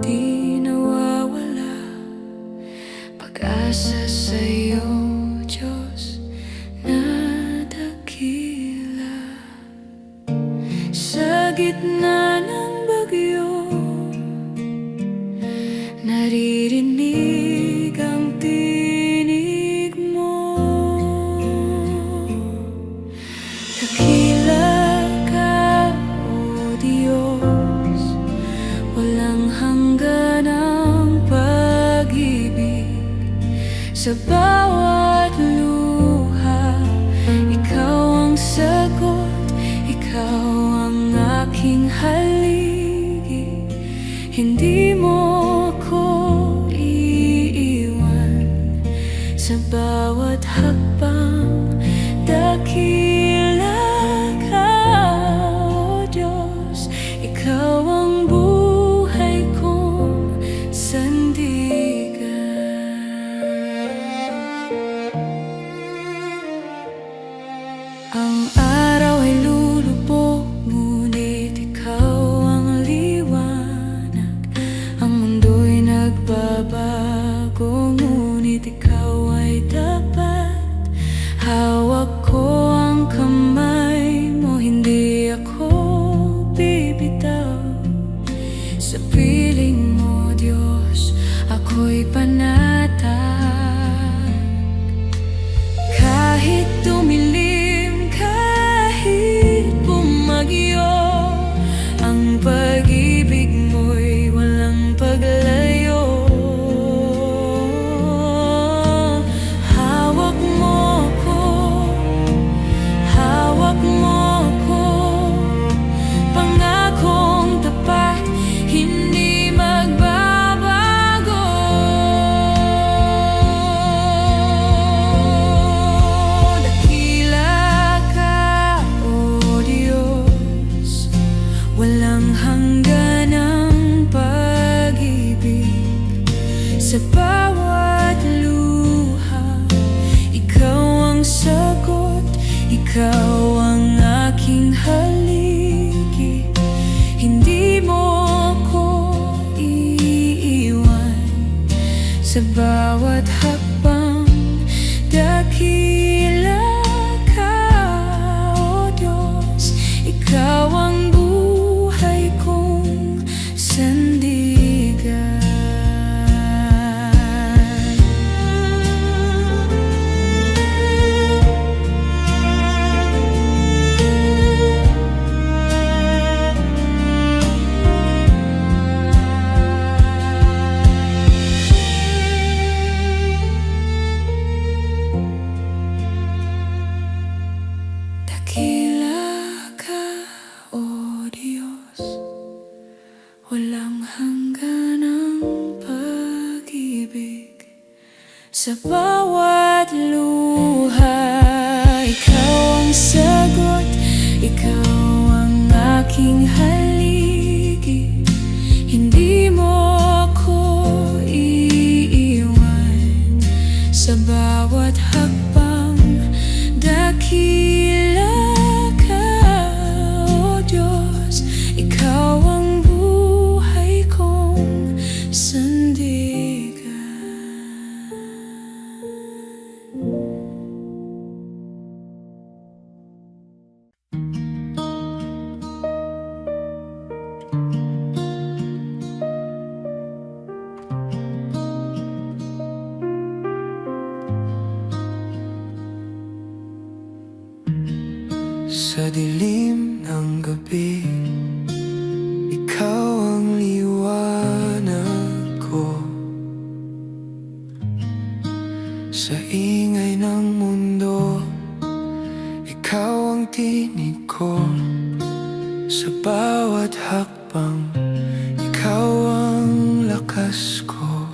di nawawala. Pag-asa sa'yo, Diyos na dakila. Sa gitna ng bagyo, naririnig ang tinig mo. Dakila ka, O Diyos, walang hanggan ang pag-ibig. Sa bawat luha, ikaw ang sagot, ikaw ang aking haligi. Hindi mo ko iiwan sa bawat hakbang. Dakila ka, O Diyos, ikaw ang buhay kong sandigan. Ang araw ay lulubog, ngunit ikaw ang liwanag. Ang mundo'y nagbabago, ngunit ikaw ay tapat. Hawak ko ang kamay mo, hindi ako bibitaw. Sa piling mo, Diyos, ako'y panatag. Kahit tumilim, kahit bumagyo, ang pag-ibig mo'y walang paglayo. Hawak mo ko, hawak mo ko, pangakong tapat, hindi magbabago. Dakila ka, O Diyos, walang hanggan ang pag-ibig. Sa bawat luha, ikaw ang sagot, ikaw ang aking haligi. Hindi mo ko iiwan sa bawat hakbang. Dakila ka, O Diyos, ikaw ang buhay kong sandigan. Dakila ka, O Diyos, walang hanggan ang pag-ibig. Sa bawat luha, ikaw ang sagot, ikaw ang aking haligi. Hindi mo ko iiwan sa bawat hakbang. Dakila ka, O Diyos, ikaw ang buhay kong sandigan. Sa dilim ng gabi, ikaw ang liwanag ko. Sa ingay ng mundo, ikaw ang tinig ko. Sa bawat hakbang, ikaw ang lakas ko.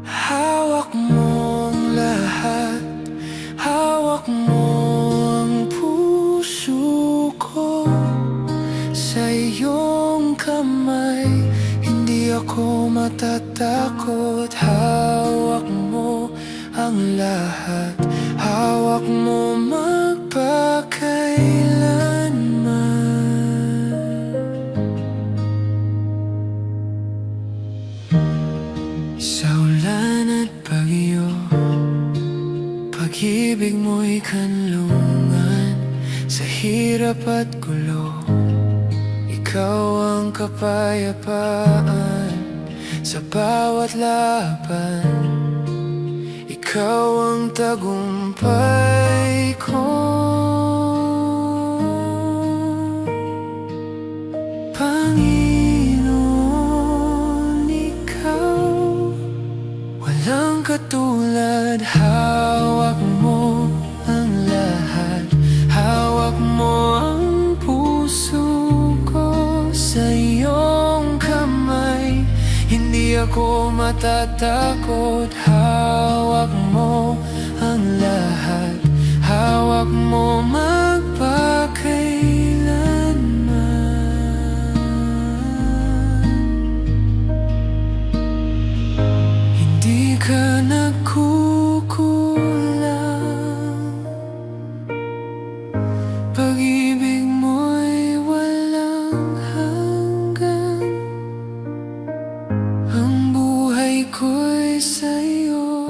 Hawak mo ang lahat, hawak mo ang puso ko. Sa iyong kamay, hindi ako matatakot. Hawak mo ang lahat, hawak mo magpakailanman. pag-ibig mo'y kanlungan sa hirap at gulo. Ikaw ang kapayapaan sa bawat laban. Ikaw ang tagumpay ko. Panginoon, Ikaw walang katulad. Hawak mo ang lahat, hawak mo ang puso ko sa iyong kamay. Hindi ako matatakot. Hawak mo ang lahat, hawak mo magpakailanman. Hindi ka nagkukulang, pag-ibig mo'y walang hanggan. Ang buhay ko'y sa'yo,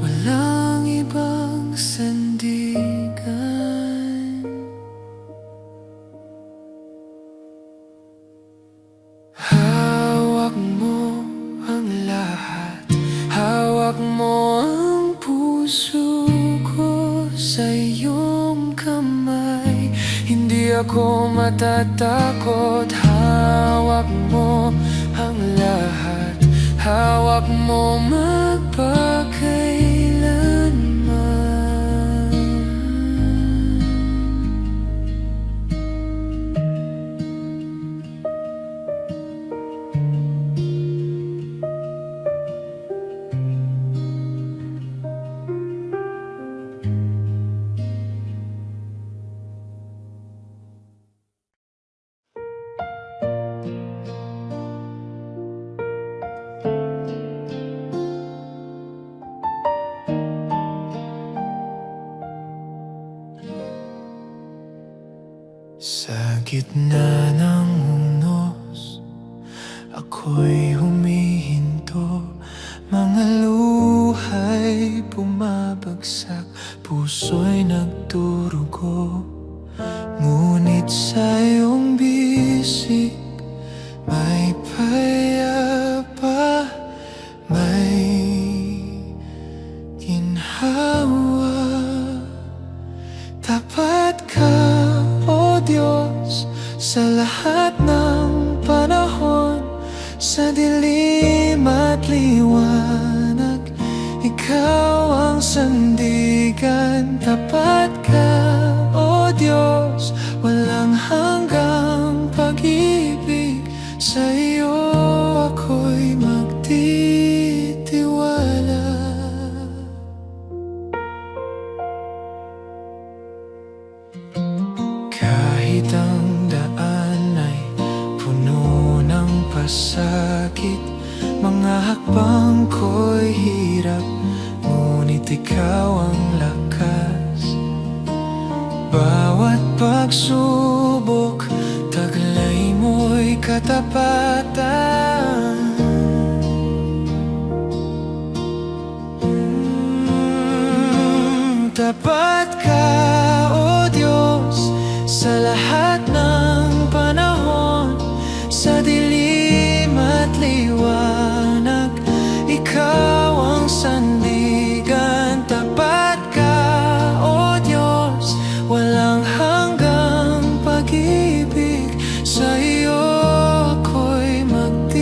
walang ibang sandigan. Hawak mo ang lahat, hawak mo ang puso ko sa iyong kamay. Hindi ako matatakot. Hawak mo ang lahat, hawak mo magpakailanman. Sa gitna ng unos, ako'y humihinto. Mga luha'y bumabagsak, puso'y nagdurugo. Ngunit sa iyong bisig may payapa, may ginhawa. Tapat ka, O Diyos, sa lahat ng panahon. Sa dilim at liwanag, Ikaw ang sandigan. Tapat ka, O Diyos, walang hanggang pag-ibig. Sa iyo ako'y magtitiwala. Kahit ang daan ay puno ng pasakit, mga hakbang ko'y hirap, ngunit ikaw ang lakas. Bawat pagsubok, taglay mo'y katapatan. Tapat ka, O Diyos, sa lahat ng panahon. Sa dilim at liwanag, Ikaw ang sandigan. Tapat ka, O Diyos, walang hanggang pag-ibig. Sa iyo ako'y magtitiwala.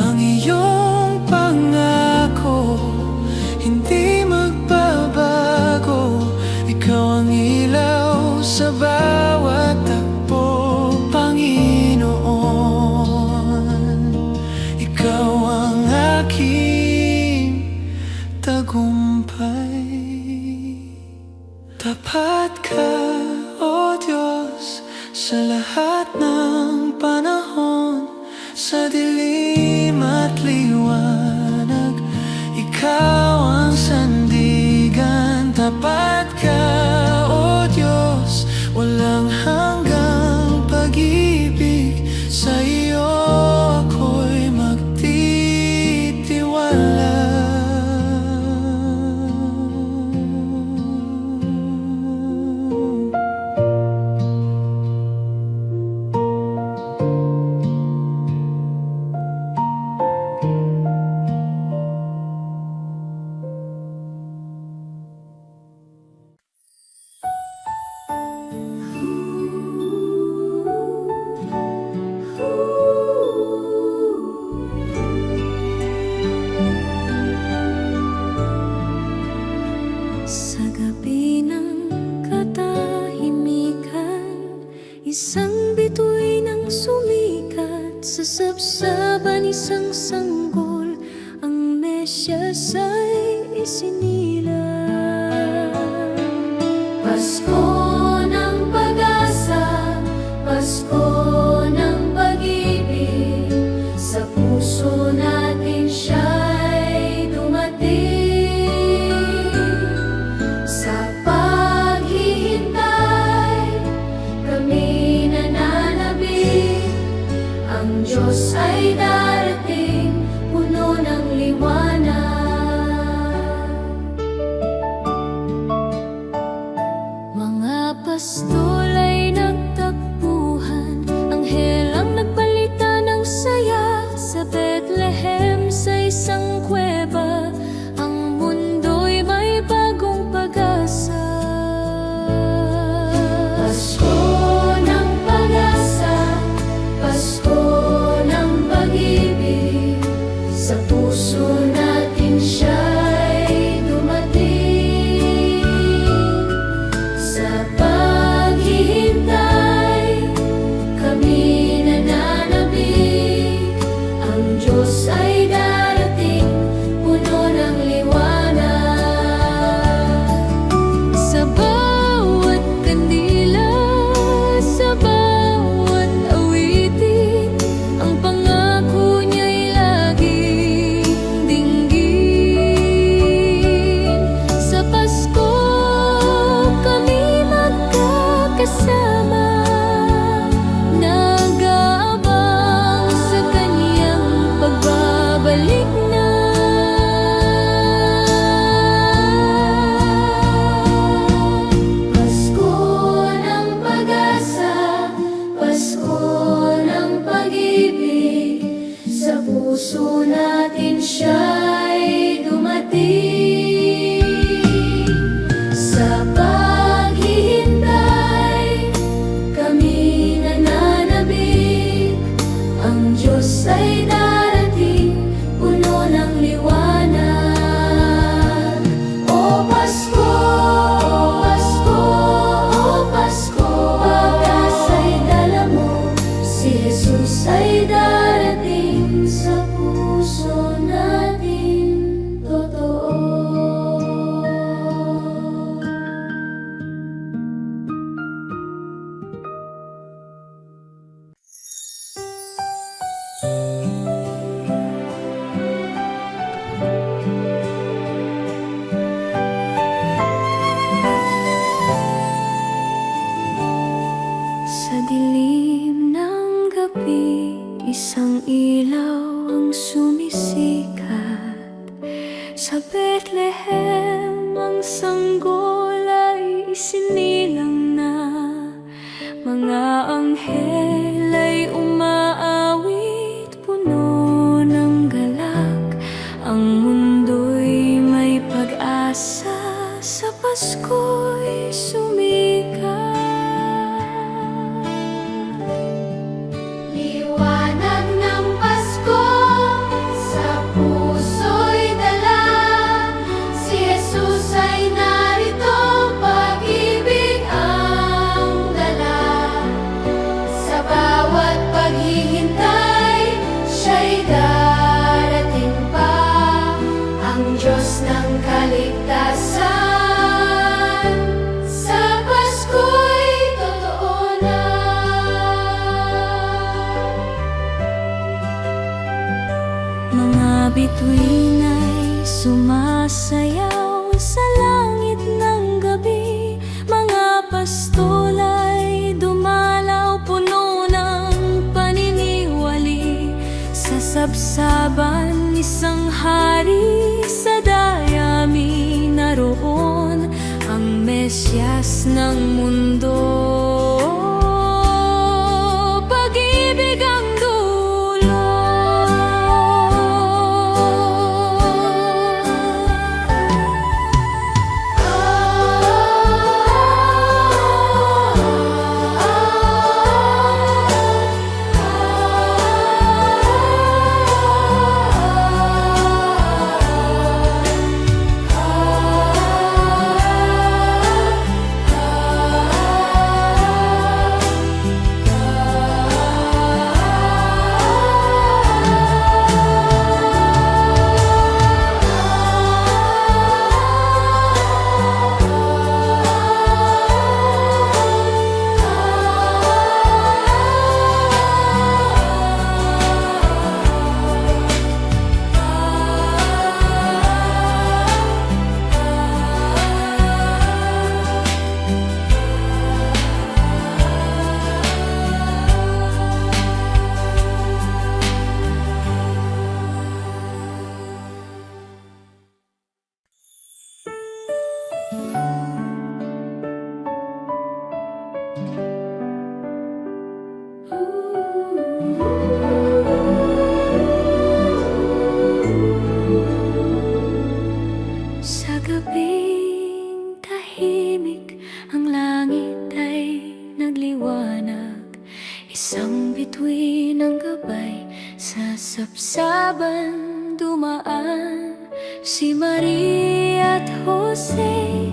Ang iyong pangako hindi magbabago. Ikaw ang ilaw sa bawat takbo, Panginoon. Ikaw ang aking tagumpay. Tapat ka, O Diyos, sa lahat ng panahon. Sa dilim at liwanag, Tapat ka, O Diyos, walang hanggang pag-ibig. Sa iyo ako'y magtitiwala. Sa gabi ng katahimikan, isang bituin ang sumikat. Sa sabsaban isang sanggol, ang Mesyas ay isinilang. Pasko ng pag-asa, Pasko ng pag-ibig, sa puso natin siya'y dumating. Sa paghihintay, kami nananabik, ang Diyos ay darating, puno ng liwanag. Mga pastol ay nagtakbuhan, anghel ang nagbalita ng saya. Sa Bethlehem sa isang kuweba, ang mundo'y may bagong pag-asa. Pasko ng pag-asa, Pasko ng pag-ibig, sa puso natin siya'y dumating. Sa paghihintay, kami nananabik, ang Diyos ay darating, puno ng liwanag. Sa bawat kandila, sa bawat awitin, ang pangako niya'y laging dinggin. Sa Pasko, kami magkakasama, nag-aabang sa Kanyang pagbabalik na. Pasko ng pag-asa, Pasko ng pag-ibig, sa puso natin siya'y dumating. Sa paghihintay, kami nananabik, ang Diyos ay darating, puno ng liwanag. O Pasko, O Pasko, O Pasko, pag-asa'y dala mo, si Jesus ay darating, sa puso natin totoo. Sa dilim ng gabi, isang ilaw ang sumisikat. Sa Bethlehem, ang sanggol ay isinilang na. Mga anghel ay umaawit, puno ng galak. Ang mundo'y may pag-asa, sa Pasko'y sumikat. Liwanag ng Pasko, sa puso'y dala, si Jesus ay narito, pag-ibig ang dala. Sa wakas ng mundo. Pag-ibig ang dulo. Sa gabing tahimik, ang langit ay nagliwanag. Isang bituin ng gabay, sa sapsaban dumaan. Si Maria at Jose,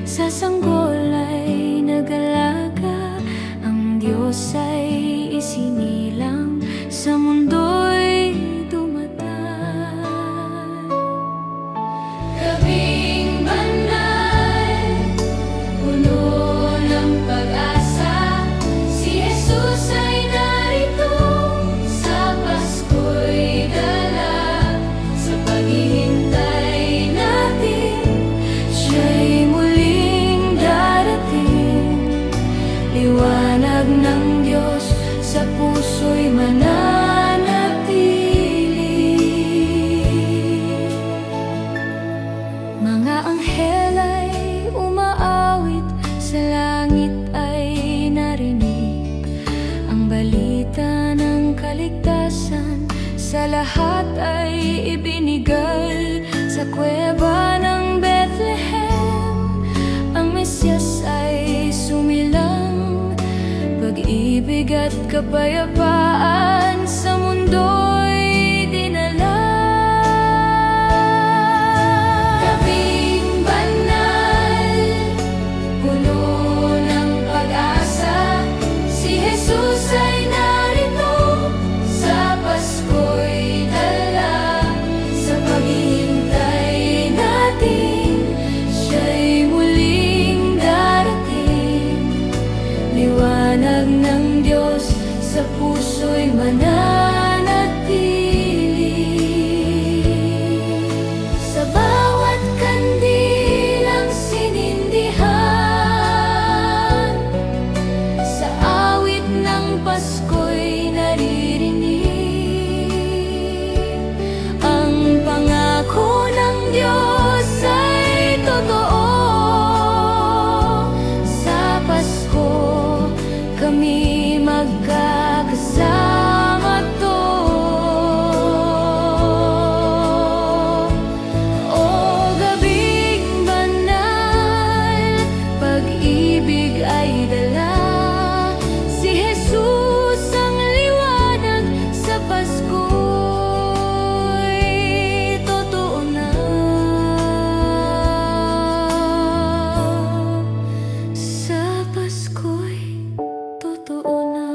sa sanggol ay nag-alaga. Ang Diyos ay isinilang, sa mundo'y dumatal. Gabing banal, puno ng pag-asa, si Jesus ay narito, sa Pasko'y dala. Sa paghihintay natin, siya'y muling darating. Liwanag ng Diyos sa puso'y mananatili. Mga anghel ay umaawit, sa langit ay narinig ang balita ng kaligtasan. Sa lahat ay ibinigay, sa kuweba ng Bethlehem ang Mesyas ay sumilang. Pag-ibig at kapayapaan sa mundo'y dinala. Gabing banal, puno ng pag-asa, si Jesus ay narito, sa Pasko'y dala. Sa paghihintay natin, siya'y muling darating. Liwanag ng Diyos sa puso'y mananatili. Sa bawat kandil ang sinindihan, sa awit ng Pasko'y naririnig. Ang pangako ng Diyos ay totoo, sa Pasko kami magkakasama to. O gabing banal, pag-ibig ay dala. Si Jesus ang liwanag, sa Pasko'y totoo na. Sa Pasko'y totoo na.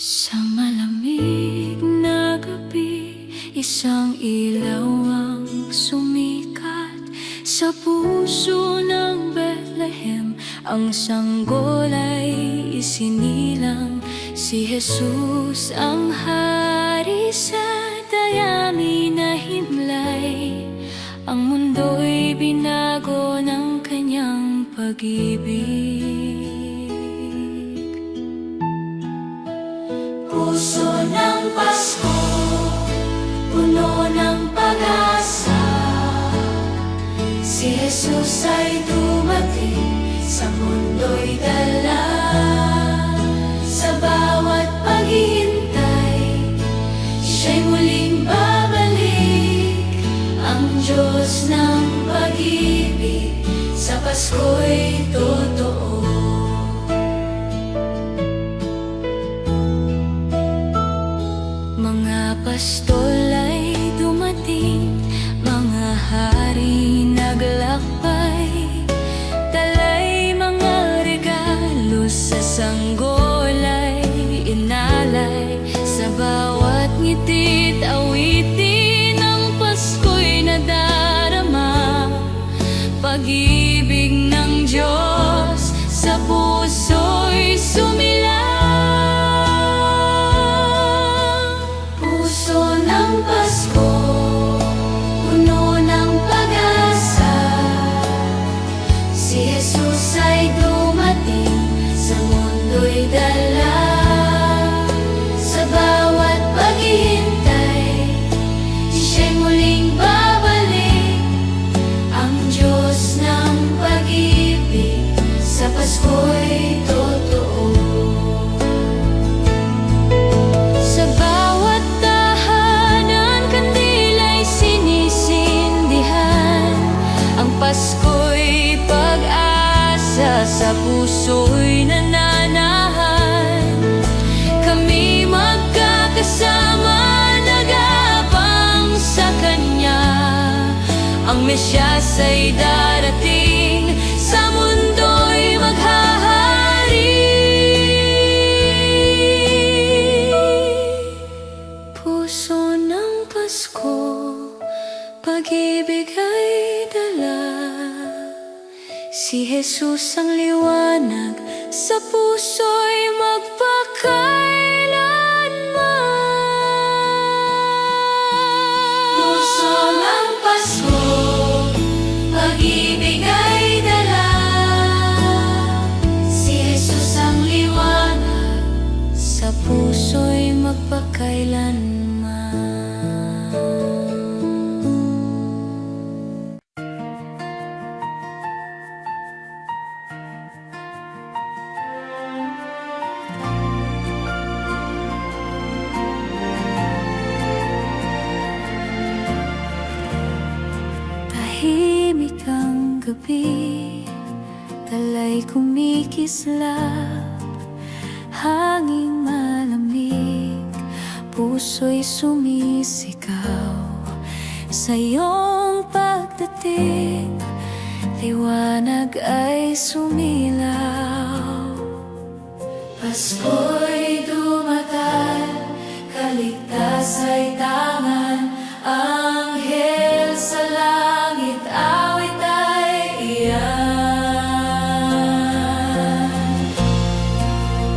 Sa malamig na gabi, isang ilaw ang sumikat. Sa puso ng Bethlehem, ang sanggol ay isinilang si Jesus ang hari sa dayami na himlay. Ang mundo'y binago ng kanyang pag-ibig. Puso ng Pasko, puno ng pag-asa, si Jesus ay dumating, sa mundo'y dala. Sa bawat paghihintay, siya'y muling babalik, ang Diyos ng pag-ibig, sa Pasko'y totoo. Mga pastol ay dumating, mga hari naglakbay, dala'y mga regalo sa sanggolay, inalay sa bawat ngitit, awitin ng Pasko'y nadarama, pag-ibig ng Diyos sa puso'y sumilang. Puso ng Pasko, puno ng pag-asa, si Jesus ay dumating, sa mundo'y dala. Sa bawat paghihintay, siya'y muling babalik, ang Diyos ng pag-ibig, sa Pasko'y totoo. Sa bawat tahanan, kandila'y sinisindihan, ang Pasko'y pag-asa, sa puso'y nananahan. Kami magkakasama, nag-aabang sa Kanya, ang Mesyas ay darating, sa mundo'y maghahari. Puso ng Pasko, pag-ibig ay dala, si Jesus ang liwanag, sa puso'y magpakailanman. Puso ng Pasko, pag-ibig ay dala, si Jesus ang liwanag, sa puso'y magpakailanman. Tahimik ang gabi, tala'y kumikislap, hanging malamig, puso'y sumisigaw. Sa iyong pagdating, liwanag ay sumilaw. Pasko'y dumatal, kaligtas ay tangan, anghel sa langit, awit ay iyan.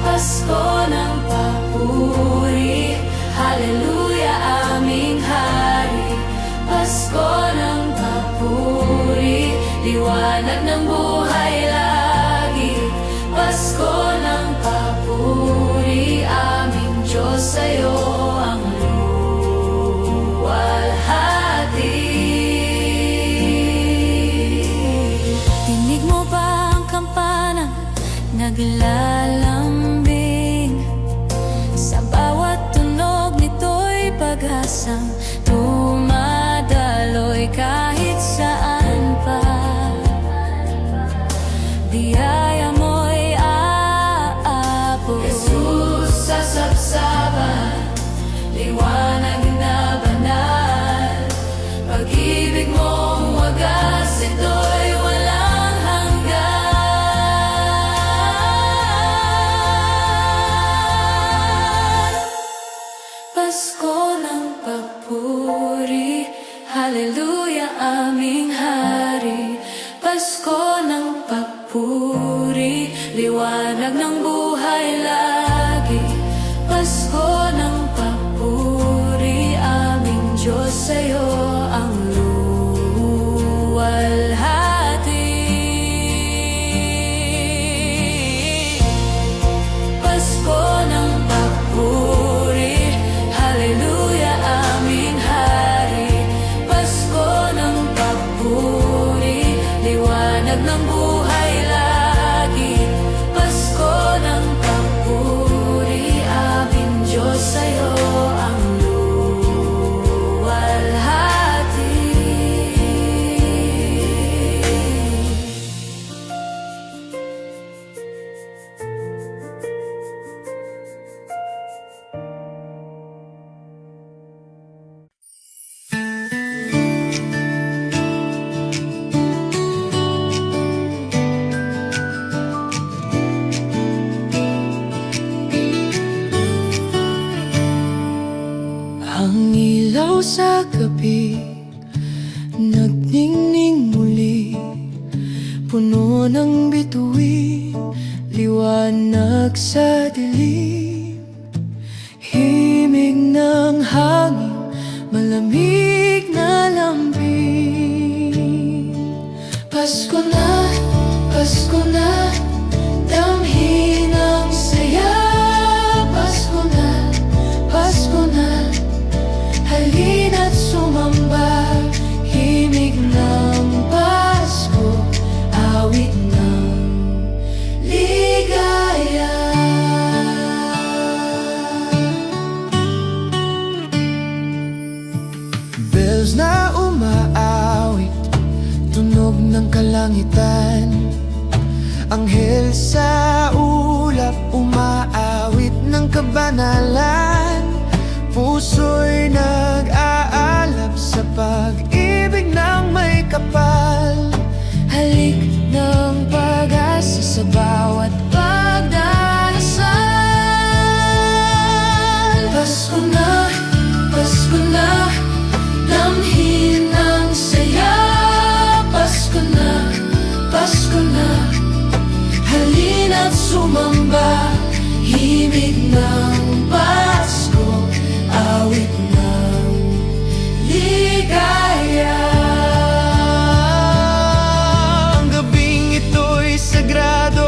Pasko ng papuri, haleluya aming hari. Pasko ng papuri, liwanag ng buhay lagi. Pasko ng papuri, aming Diyos, sa'yo ang luwalhati. Dinig mo ba ang kampana naglalambing? Sa bawat tunog nito'y pag-asang dumadaloy kahit saan pa. Biyaya mo'y aabot, Jesus sa sabsaban, liwanag na banal. Pag-ibig mong wagas, ito'y walang hanggan. Pasko ng papuri, haleluya aming hari. Pasko ng papuri, liwanag ng buhay araw sa gabi, nagningning muli, puno ng bituin, liwanag sa dilim. Himig ng hangin, malamig na lambing. Pasko na, damhin ang saya. Pasko na, halina't sumamba. Himig ng Pasko, awit ng ligaya. Bells na umaawit, tunog ng kalangitan. Anghel sa ulap, umaawit ng kabanalan. Puso'y nag-aalab sa pag-ibig ng may kapal. Halik ng pag-asa sa bawat pagdarasal. Pasko na, damhin ang saya. Pasko na, halina't sumamba. Himig ng Pasko, awit ng ligaya. Ang gabing ito'y sagrado,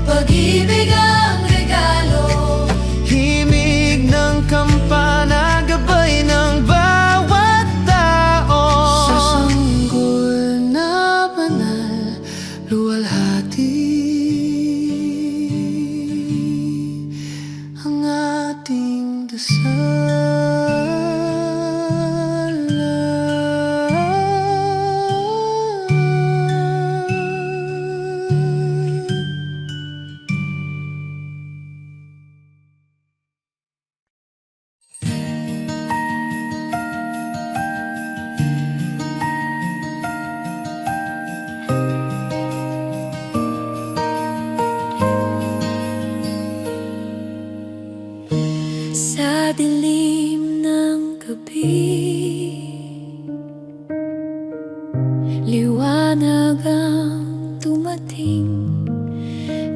pag-ibig ang regalo. Himig ng kampana, gabay ng bawat tao. Sa sanggol na banal, luwalhati ang ating dasal. Sa dilim ng gabi, liwanag ang dumating.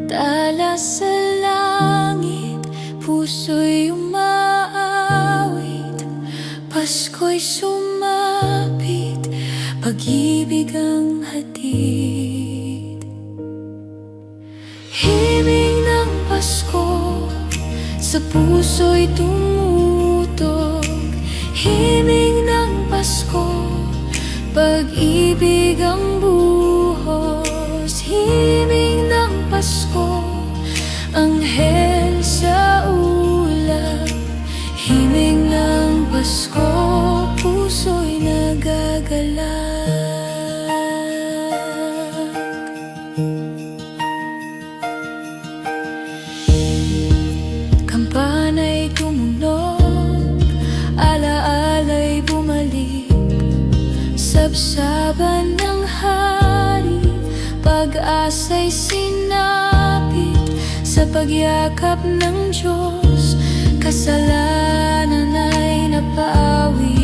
Tala sa langit, puso'y umaawit. Pasko'y sumapit, pag-ibig ang hatid. Himig ng Pasko, sa puso'y tumutog. Himig ng Pasko, pag-ibig ang buhos. Himig ng Pasko, anghel sa ulap. Himig ng Pasko, puso'y nagagalak. Kampana'y tumunog, alaala'y bumalik. Sabsaban ng hari, pag-asa'y sinapit. Sa pagyakap ng Diyos, kasalanan ay napawi.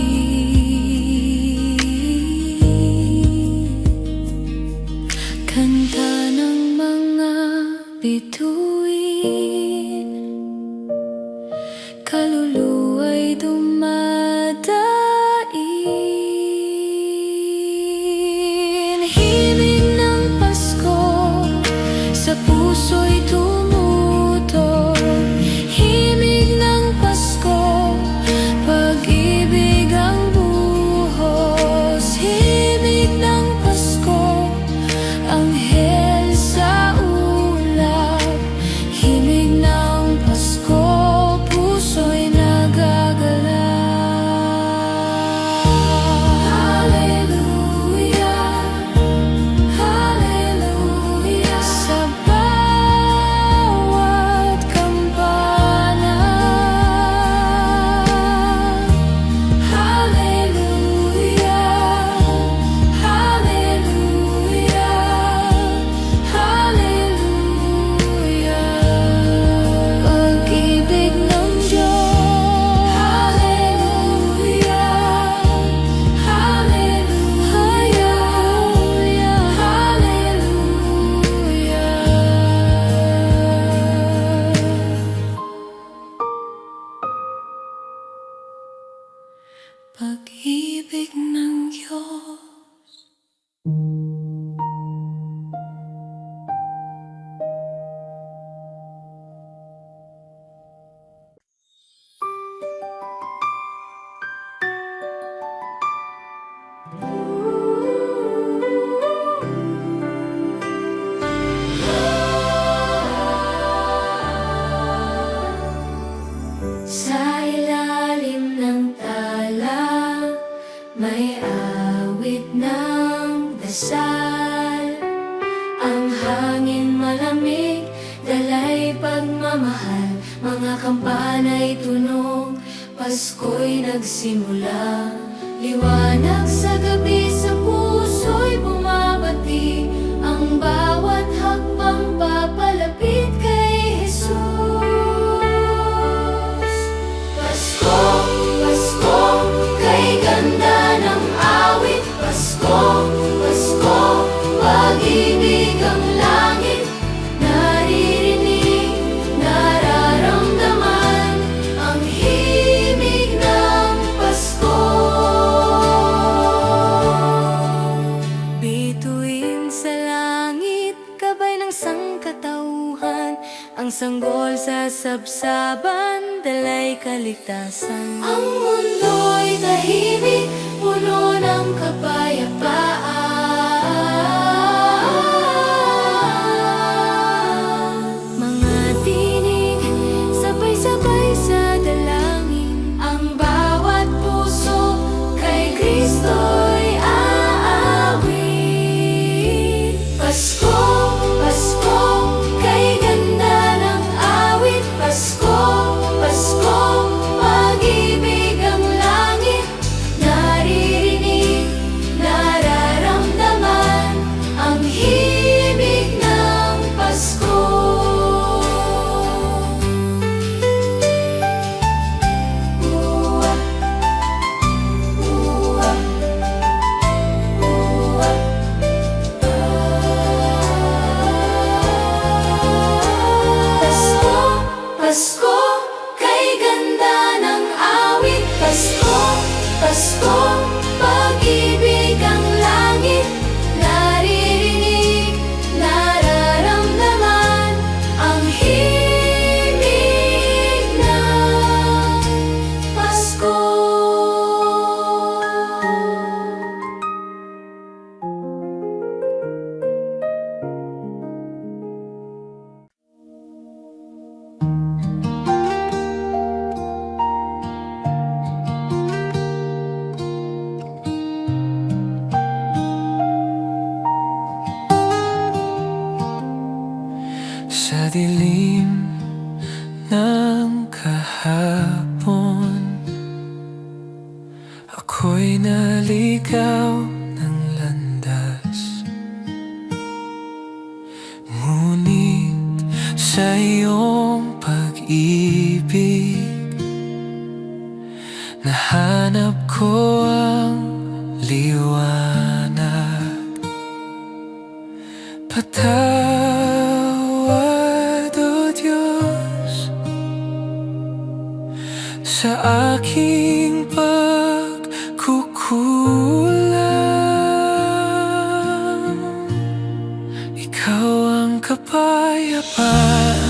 Kanta ng mga bituin, kaluluwa'y dumadain. Himig ng Pasko, sa puso'y tumutog. Himig ng Pasko, pag-ibig ang buhos. Himig ng Pasko, anghel sa ulap. Himig ng Pasko, puso'y nagagalak. pag-ibig ng Diyos. Sa ilalim ng tala, may awit ng dasal. Ang hangin malamig, dalay pagmamahal. Mga kampana'y tunog, Pasko'y nagsimula. Liwanag sa gabi, sa puso'y bumabati. Ang bawat hakbang papalapit kay Jesus. Pasko, Pasko, kay ganda ng awit. Pasko, Pasko, pag-ibig ang langit. Naririnig, nararamdaman ang himig ng Pasko. Bituin sa langit, gabay ng sangkatauhan. Ang sanggol sa sabsaban, dalay kaligtasan. Ang mundo'y tahimik, puno ng kapayapaan. Mga tinig, sabay-sabay sa dalangin. Ang bawat puso kay Kristo'y aawit. Pasko, Pasko, kay ganda ng awit. Pasko, Pasko, pag-ibig ang langit. Naririnig, nararamdaman ang himig ng Pasko. Uwa, uwa, uwa. Pasko, Pasko, kay ganda ng awit. Pasko, Pasko, pag-ibig ang langit. Naririnig, nararamdaman ang himig ng Pasko. Sa dilim ng kahapon, ako'y naligaw ng landas. Ngunit sa iyong pag-ibig, nahanap ko ang liwanag. Patawad, O Diyos, sa aking pagkukulang. Ikaw ang kapayapaan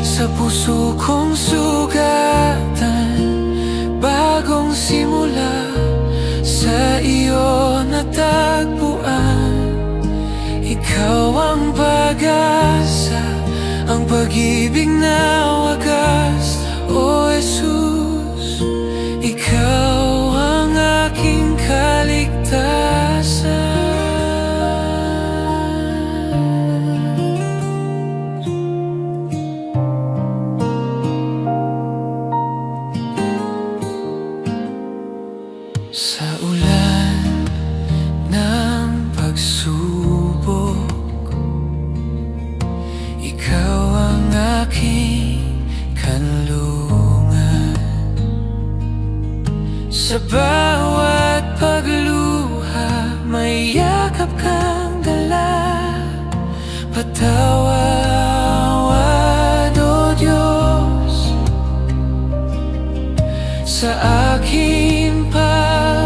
sa puso kong sugatan. Bagong simula sa iyo natagpuan. Ikaw ang pag-asa, ang pag-ibig na wagas. O Jesus, ikaw ang aking kaligtasan. Sa ulan ng pagsubok, ikaw ang aking kanlungan. Sa bawat pagluha, may yakap kang dala. Patawad, O Diyos, sa aking pag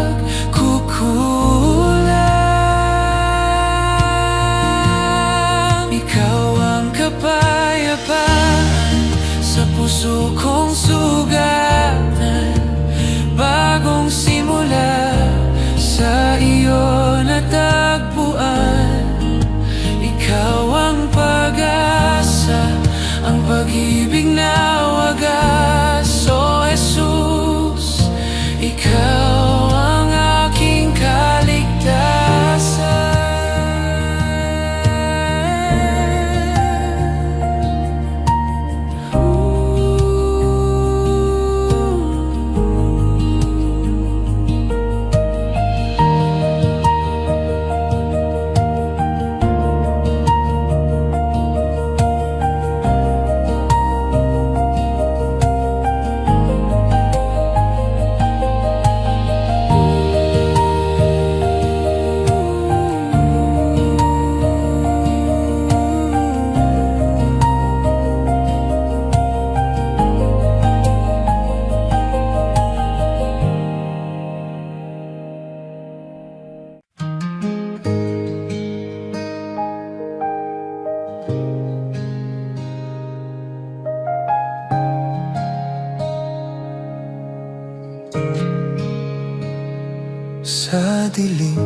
Sa dilim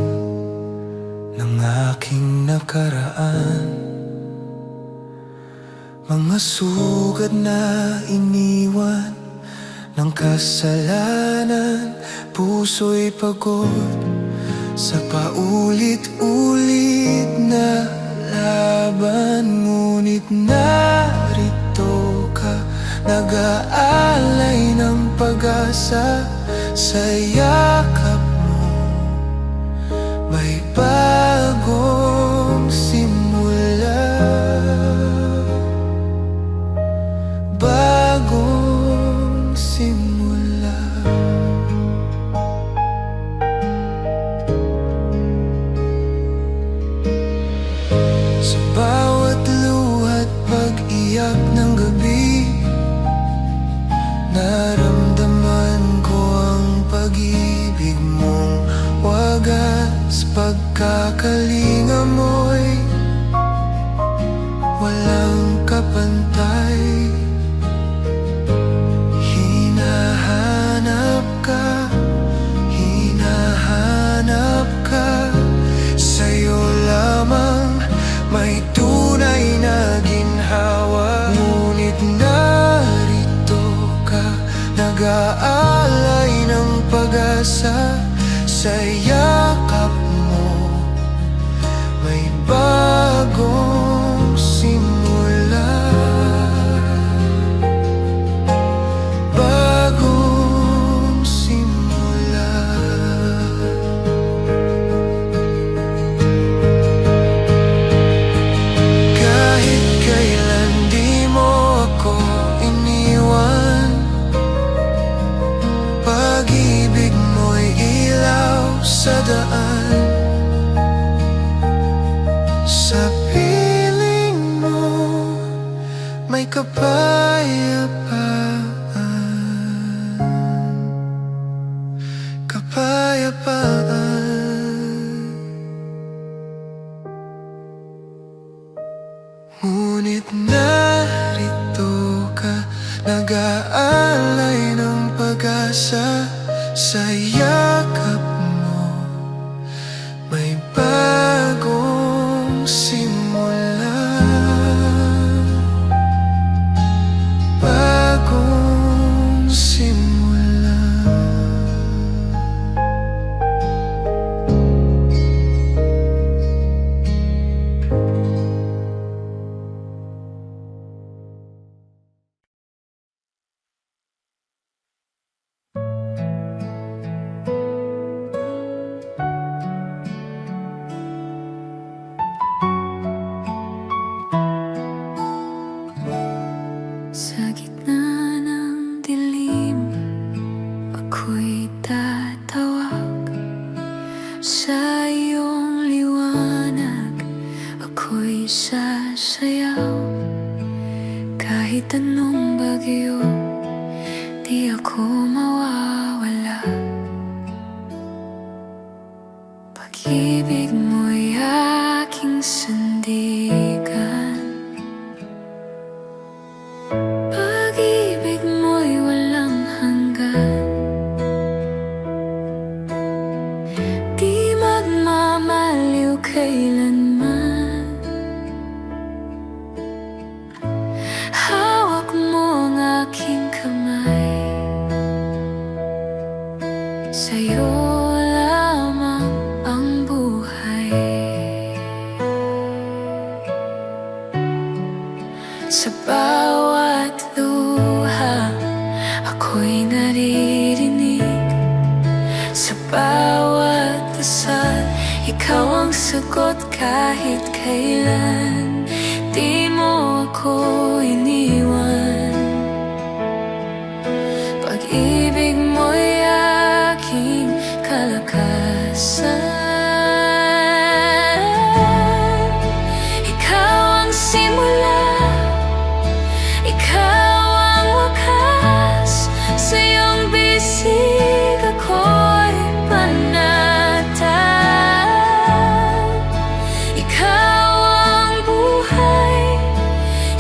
ng aking nakaraan, mga sugat na iniwan ng kasalanan. Puso'y pagod sa paulit-ulit na laban. Ngunit narito ka, nag-aalay ng pag-asa. Sa yakap mo may bagong simula, bagong simula. Sa bawat luha't pag-iyak ng gabi, naramdaman ko ang pag-ibig mong wagas. Pagkakalinga mo'y walang kapantay. Hinahanap ka, hinahanap ka. Sa'yo lamang may tunay na ginhawa. Ngunit narito ka, nag-aalay ng pag-asa. Sa yakap mo may bagong simula, bagong simula. Kahit kailan di mo ako iniwan, pag-ibig mo'y ilaw sa daan. Sa piling mo may kapayapaan, kapayapaan. Ngunit narito ka, nag-aalay ng pag-asa. Sa yakap mo may bagong simula, bagong simula. Sa gitna ng dilim, ako'y tatawag. Sa iyong liwanag, ako'y sasayaw. Kahit anong bagyo, di ako mawawala. Pag-ibig mo'y aking sandigan. Pag-ibig mo'y walang hanggan. Di magmamaliw kailanman. Hawak mo ang aking kamay. Sa'yo lamang ang buhay. Sa bawat luha, ako'y naririnig. Sa bawat dasal, ikaw ang sagot. Kahit kailan, di mo ako iniwan. Pag-ibig mo'y aking kalakasan. Ikaw ang simula, ikaw ang wakas. Sa iyong bisig ako'y panatag. Ikaw ang buhay,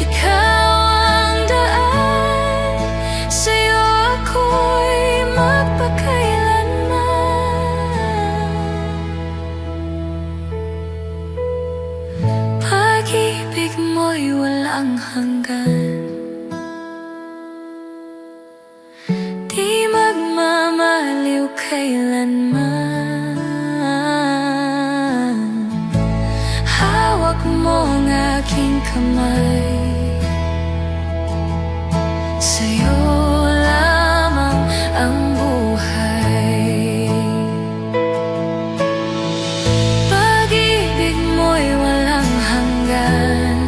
ikaw ang daan. Sa iyo ako'y magpakasal. malayo kailanman. Hawak mo ang aking kamay, sa'yo lamang ang buhay. Pag-ibig mo'y walang hanggan,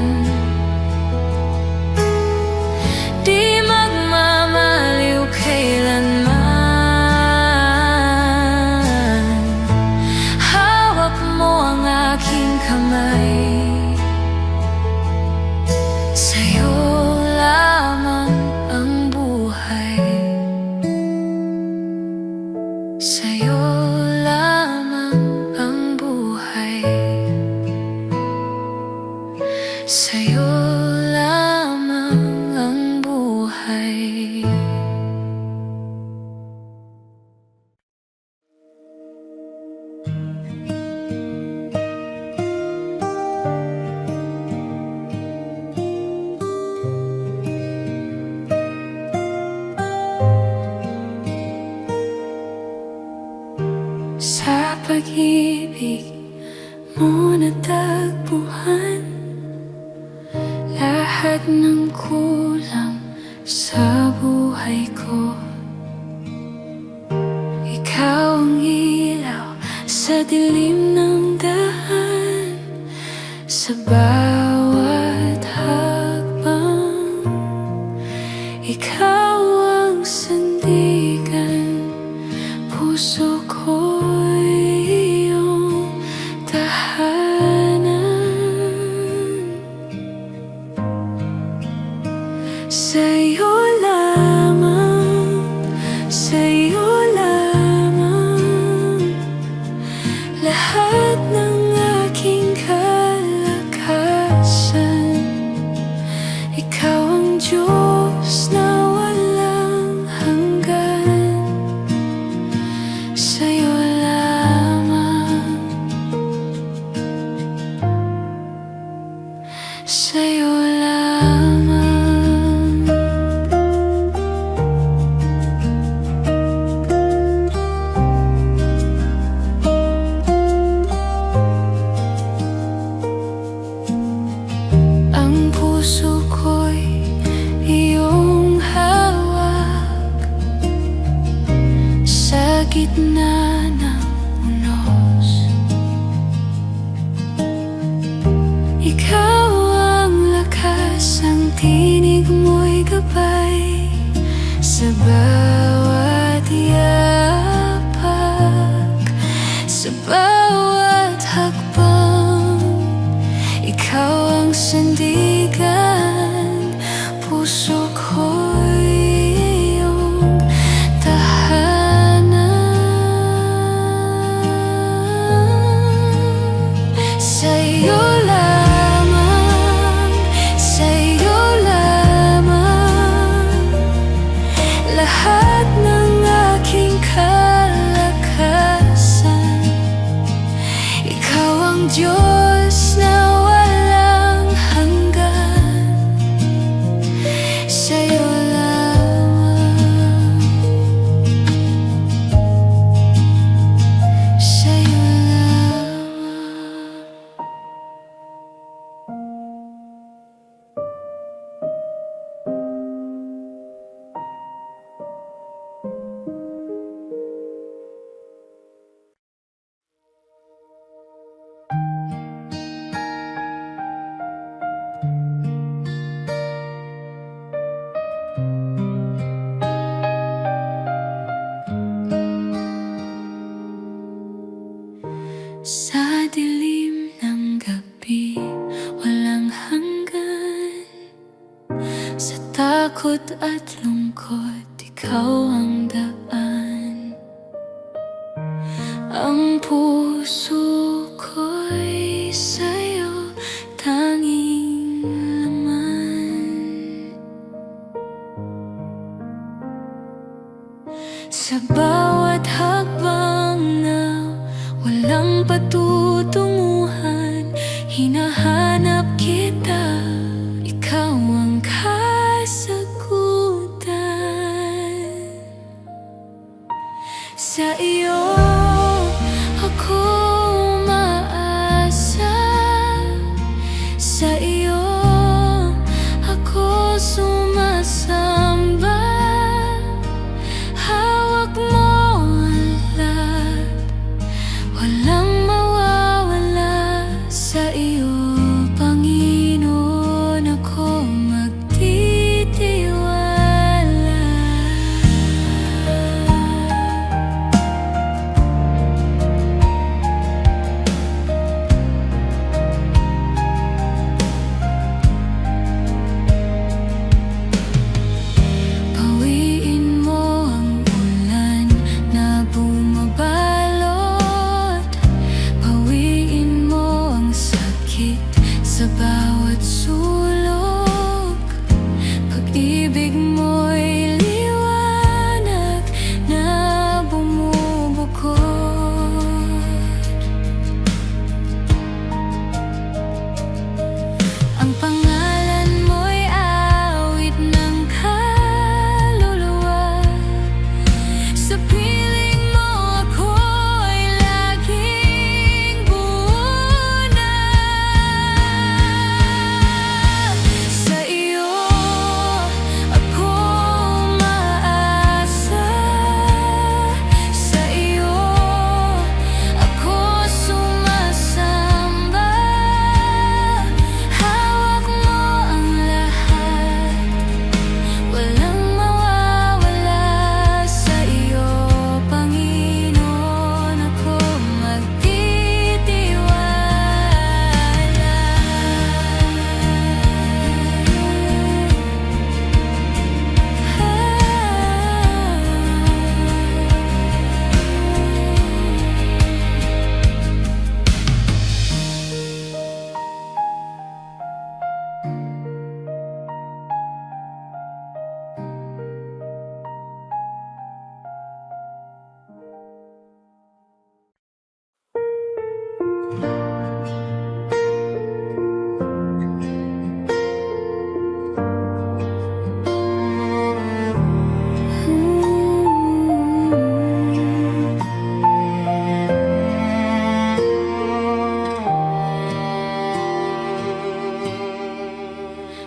di magmamaliw kailanman. Hawak mo ang aking kamay, sa'yo lamang ang buhay. Sa'yo lamang ang buhay. Sa'yo lamang ang buhay. Sa pag-ibig mo natagpuan lahat ng kulang sa buhay ko. Ikaw ang ilaw sa dilim ng daan, sa bawat hakbang. Ikaw ang sandigan, puso ko'y iyong tahanan. Sa'yo lamang, sa'yo lamang lahat ng aking kalakasan. Ikaw ang Diyos na walang hanggan. Sa'yo lamang, sa'yo lamang. Ang puso ko'y iyong hawak sa gitna ng unos. Ikaw ang lakas, ang tinig mo'y gabay sa bawat yapak, sa bawat hakbang. Ikaw ang sandigan, puso ko'y iyong tahanan. Sa'yo lamang, sa'yo lamang lahat ng aking kalakasan. Ikaw ang Diyos na walang hanggan. Sa'yo lamang, sa'yo lamang. Sa dilim ng gabi, walang hanggan. Sa takot at lungkot, ikaw ang daan. Ang puso ko'y sa'yo tanging laman. Sa bawat hakbang na walang patutunguhan, hinahanap kita, ikaw ang kasagutan. Sa iyo ako umaasa, sa iyo ako sumasamba. Hawak mo ang lahat, walang mawawala. Sa iyo, Panginoon, ako magtitiwala. Pawiin mo ang ulan na bumabalot, pawiin mo ang sakit sa bawat sulok. Pag-ibig mo'y liwanag na bumubukod. Ang pangalan mo'y awit ng kaluluwa. Sa piling mo ako'y laging buo na. Sa iyo ako umaasa, sa iyo ako sumasamba. Hawak mo ang lahat, walang mawawala. Sa iyo, Panginoon, ako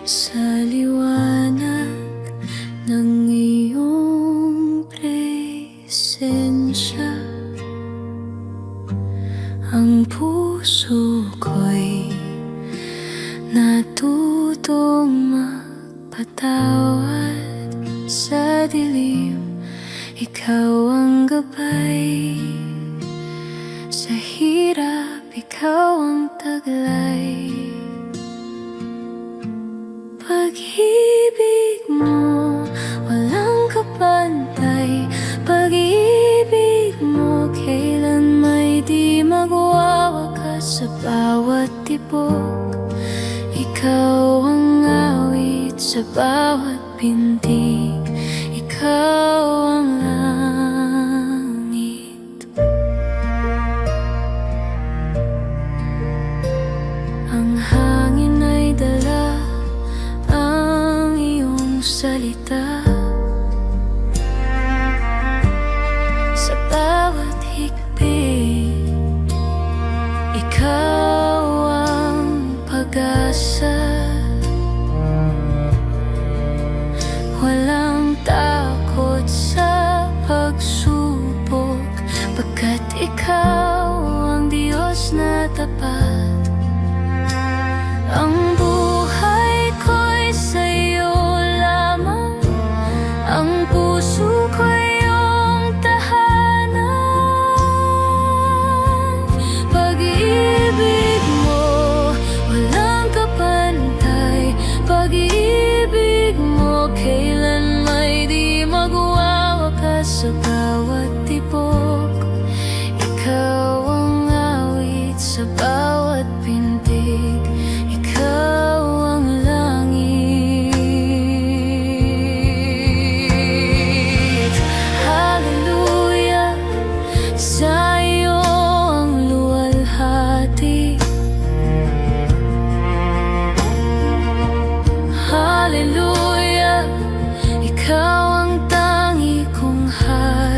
sa liwanag ng iyong presensya, ang puso ko'y natutong magpatawad. Sa dilim, ikaw ang gabay, sa hirap, ikaw ang taglay. Pag-ibig mo, walang kapantay. Pag-ibig mo, kailan may di magwawakas. Sa bawat tibok, ikaw ang awit. Sa bawat pintig, ikaw ang langit. Ang hangin ay dala ang iyong salita. Sa bawat higpit, ikaw ang pag-asa. Walang takot sa pagsubok, pagkat ikaw ang Diyos na tapat. Ang buhay ko'y sa'yo lamang, ang puso ko'y iyong tahanan. Pag-ibig mo, walang kapantay. Pag-ibig mo, kailan may di magwawakas. Sa bawat tibok, ikaw ang awit. Sa bawat pintig, ikaw ang langit. Hallelujah, sa iyo ang luwalhati. Hallelujah, ikaw ang tangi kong hari.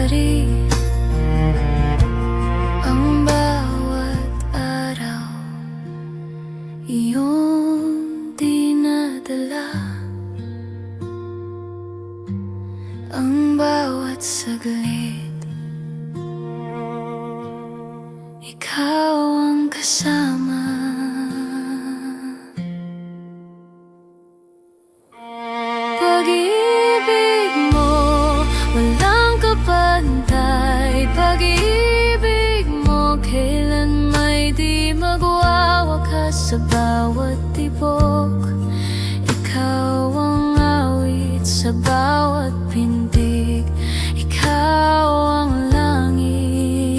saglit, ikaw ang kasama. Pag-ibig mo, walang kapantay. Pag-ibig mo, kailan may di magwawakas sa bawat tibok. Ikaw ang awit sa bawat pintig. Ikaw ang langit.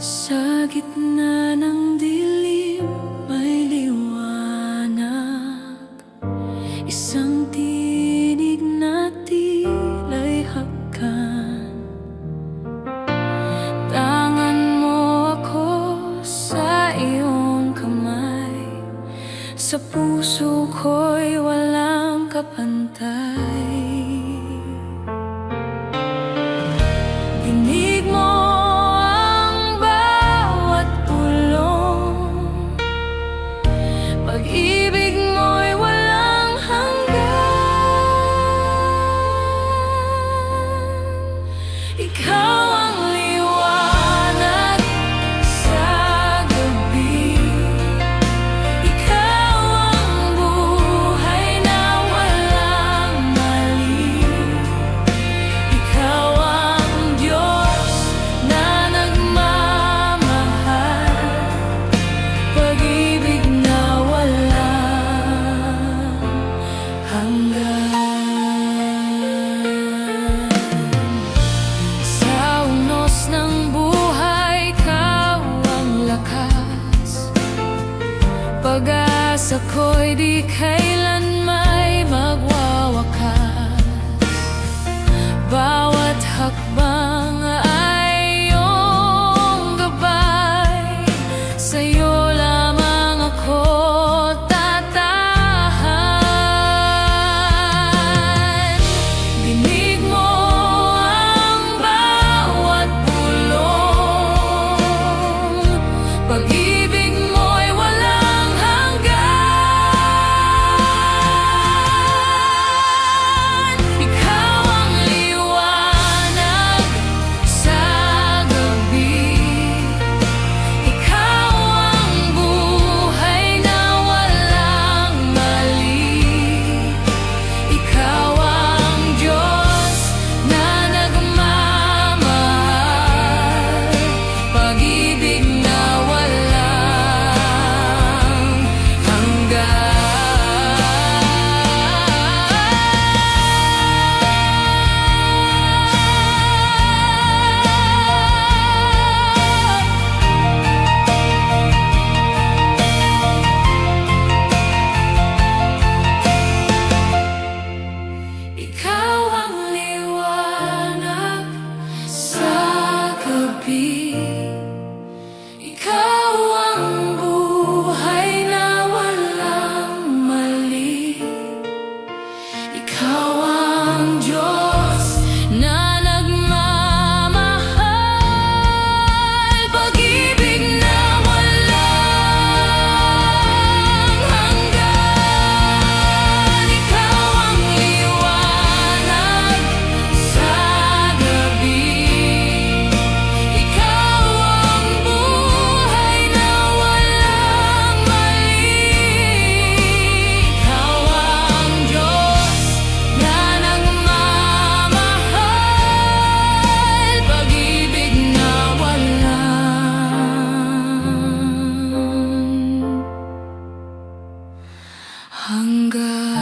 Sa gitna ng dilim may liwanag, isang tinig na tila'y hagkan. Tangan mo ako sa iyong kamay, sa puso ko'y walang kapantay. Dinig mo pag-ibig mo'y walang hanggan. Ikaw ang liwanag sa gabi. Ikaw ang buhay na walang mali. Ikaw ang Diyos na nagmamahal. Pag-ibig na hanggan. Sa unos ng buhay, ikaw ang lakas. Pag-asa ko'y di kailan may magwawakas. Bawat hakbang ay iyong gabay. Sa'yo lamang ako pag-ibig mo'y walang hanggan. Ikaw ang liwanag sa gabi. Ikaw ang buhay na walang mali. Ikaw ang Diyos na nagmamahal. Pag-ibig na ikaw ang liwanag sa gabi. Ikaw ang buhay na walang mali. Ikaw ang Diyos na nagmamahal. Pag-ibig na walang hanggan. Ikaw ang liwanag sa gabi. Ikaw ang buhay na walang mali. Ikaw ang Diyos na nagmamahal. Pag-ibig na walang hanggan.